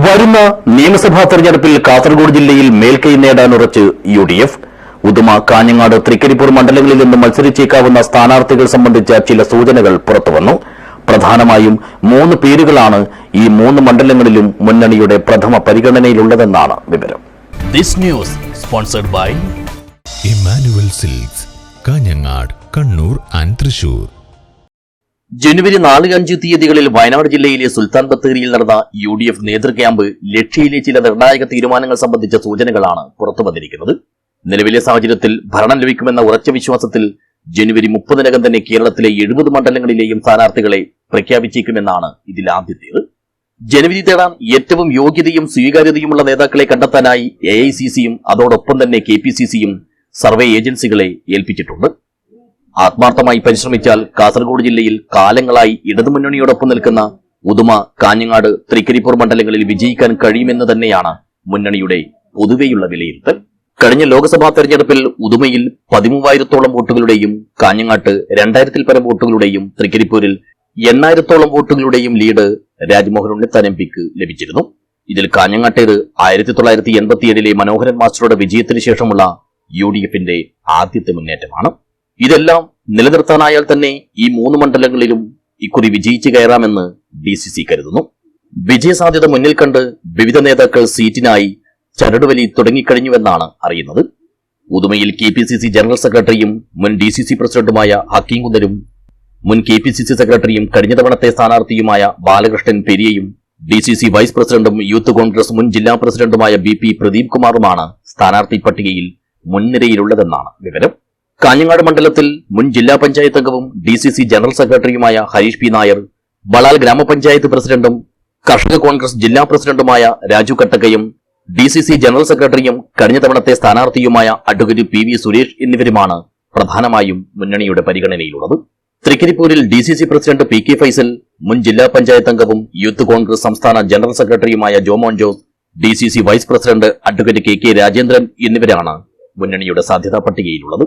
വരുന്ന നിയമസഭാ തെരഞ്ഞെടുപ്പിൽ കാസർഗോഡ് ജില്ലയിൽ മേൽക്കൈ നേടാനുറച്ച് UDF. ഉദുമ, കാഞ്ഞങ്ങാട്, തൃക്കരിപ്പൂർ മണ്ഡലങ്ങളിൽ നിന്ന് മത്സരിച്ചേക്കാവുന്ന സ്ഥാനാർത്ഥികൾ സംബന്ധിച്ച ചില സൂചനകൾ പുറത്തുവന്നു. പ്രധാനമായും 3 പേരുകളാണ് ഈ 3 മണ്ഡലങ്ങളിലും മുന്നണിയുടെ പ്രഥമ പരിഗണനയിലുള്ളതെന്നാണ് വിവരം. This news sponsored by Emmanuel Silks, Kanhangad, Kannur and Thrissur. ജനുവരി 4-5 തീയതികളിൽ വയനാട് ജില്ലയിലെ സുൽത്താൻ ബത്തേരിയിൽ നടന്ന UDF നേതൃ ക്യാമ്പ് ലക്ഷ്യയിലെ ചില നിർണായക തീരുമാനങ്ങൾ സംബന്ധിച്ച സൂചനകളാണ് പുറത്തുവന്നിരിക്കുന്നത്. നിലവിലെ സാഹചര്യത്തിൽ ഭരണം ലഭിക്കുമെന്ന ഉറച്ച വിശ്വാസത്തിൽ ജനുവരി 30-നകം തന്നെ കേരളത്തിലെ 70 മണ്ഡലങ്ങളിലെയും സ്ഥാനാർത്ഥികളെ പ്രഖ്യാപിച്ചേക്കുമെന്നാണ് ഇതിൽ ആദ്യത്തേത്. ജനുവരി തേടാൻ ഏറ്റവും യോഗ്യതയും സ്വീകാര്യതയുമുള്ള നേതാക്കളെ കണ്ടെത്താനായി AICCയും അതോടൊപ്പം തന്നെ KPCCയും സർവേ ഏജൻസികളെ ഏൽപ്പിച്ചിട്ടുണ്ട്. ആത്മാർത്ഥമായി പരിശ്രമിച്ചാൽ കാസർഗോഡ് ജില്ലയിൽ കാലങ്ങളായി ഇടതുമുന്നണിയോടൊപ്പം നിൽക്കുന്ന ഉദുമ, കാഞ്ഞങ്ങാട്, തൃക്കരിപ്പൂർ മണ്ഡലങ്ങളിൽ വിജയിക്കാൻ കഴിയുമെന്ന് തന്നെയാണ് മുന്നണിയുടെ പൊതുവെയുള്ള വിലയിരുത്തൽ. കഴിഞ്ഞ ലോക്സഭാ തെരഞ്ഞെടുപ്പിൽ ഉദുമയിൽ 13,000-ഓളം വോട്ടുകളുടെയും കാഞ്ഞങ്ങാട്ട് 2,000-ൽ പരം വോട്ടുകളുടെയും തൃക്കരിപ്പൂരിൽ 8,000-ഓളം വോട്ടുകളുടെയും ലീഡ് രാജ്മോഹൻ ഉണ്ണിത്താൻ MPക്ക് ലഭിച്ചിരുന്നു. ഇതിൽ കാഞ്ഞങ്ങാട്ടേത് 1987-ലെ മനോഹരൻ മാസ്റ്ററുടെ വിജയത്തിന് ശേഷമുള്ള UDFന്റെ ആദ്യത്തെ മുന്നേറ്റമാണ്. ഇതെല്ലാം നിലനിർത്താനായാൽ തന്നെ ഈ 3 മണ്ഡലങ്ങളിലും ഇക്കുറി വിജയിച്ചു കയറാമെന്ന് DCC കരുതുന്നു. വിജയസാധ്യത മുന്നിൽ കണ്ട് വിവിധ നേതാക്കൾ സീറ്റിനായി ചരടുവലി തുടങ്ങിക്കഴിഞ്ഞുവെന്നാണ് അറിയുന്നത്. ഉദുമയിൽ KPCC ജനറൽ സെക്രട്ടറിയും മുൻ DCC പ്രസിഡന്റുമായ ഹക്കീം കുന്നരും മുൻ KPCC സെക്രട്ടറിയും കഴിഞ്ഞ തവണത്തെ സ്ഥാനാർത്ഥിയുമായ ബാലകൃഷ്ണൻ പെരിയയും DCC വൈസ് പ്രസിഡന്റും യൂത്ത് കോൺഗ്രസ് മുൻ ജില്ലാ പ്രസിഡന്റുമായ BP പ്രദീപ് കുമാറുമാണ് സ്ഥാനാർത്ഥി പട്ടികയിൽ മുൻനിരയിലുള്ളതെന്നാണ് വിവരം. കാഞ്ഞങ്ങാട് മണ്ഡലത്തിൽ മുൻ ജില്ലാ പഞ്ചായത്ത് അംഗവും DCC ജനറൽ സെക്രട്ടറിയുമായ ഹരീഷ് P. നായർ, ബളാൽ ഗ്രാമപഞ്ചായത്ത് പ്രസിഡന്റും കർഷക കോൺഗ്രസ് ജില്ലാ പ്രസിഡന്റുമായ രാജു കട്ടക്കയും DCC ജനറൽ സെക്രട്ടറിയും കഴിഞ്ഞ തവണത്തെ സ്ഥാനാർത്ഥിയുമായ അഡ്വക്കേറ്റ് PV സുരേഷ് എന്നിവരുമാണ് പ്രധാനമായും മുന്നണിയുടെ പരിഗണനയിലുള്ളത്. തൃക്കരിപ്പൂരിൽ DCC പ്രസിഡന്റ് PK ഫൈസൽ, മുൻ ജില്ലാ പഞ്ചായത്ത് അംഗവും യൂത്ത് കോൺഗ്രസ് സംസ്ഥാന ജനറൽ സെക്രട്ടറിയുമായ Jomon Jose, DCC vice president advocate KK Rajendran എന്നിവരാണ് മുന്നണിയുടെ സാധ്യതാ പട്ടികയിലുള്ളത്.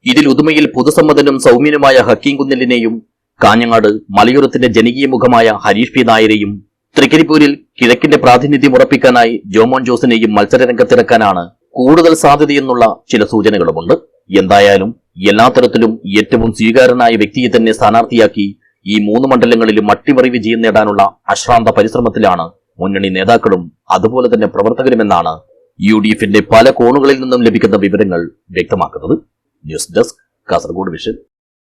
ഇതിൽ ഉദുമയിൽ പൊതുസമ്മതനും സൗമ്യനുമായ ഹക്കീം കുന്നിലിനെയും കാഞ്ഞങ്ങാട് മലയോരത്തിന്റെ ജനകീയ മുഖമായ ഹരീഷ് P. നായരെയും തൃക്കരിപ്പൂരിൽ കിഴക്കിന്റെ പ്രാതിനിധ്യം ഉറപ്പിക്കാനായി ജോമോൻ ജോസിനെയും മത്സരരംഗത്തിറക്കാനാണ് കൂടുതൽ സാധ്യതയെന്നുള്ള ചില സൂചനകളുമുണ്ട്. എന്തായാലും എല്ലാ തരത്തിലും ഏറ്റവും സ്വീകാര്യനായ വ്യക്തിയെ തന്നെ സ്ഥാനാർത്ഥിയാക്കി ഈ 3 മണ്ഡലങ്ങളിലും അട്ടിമറി വിജയം നേടാനുള്ള അശ്രാന്ത പരിശ്രമത്തിലാണ് മുന്നണി നേതാക്കളും അതുപോലെ തന്നെ പ്രവർത്തകരുമെന്നാണ് UDFന്റെ പല കോണുകളിൽ നിന്നും ലഭിക്കുന്ന വിവരങ്ങൾ വ്യക്തമാക്കുന്നത്. News desk, Kasaragod vision.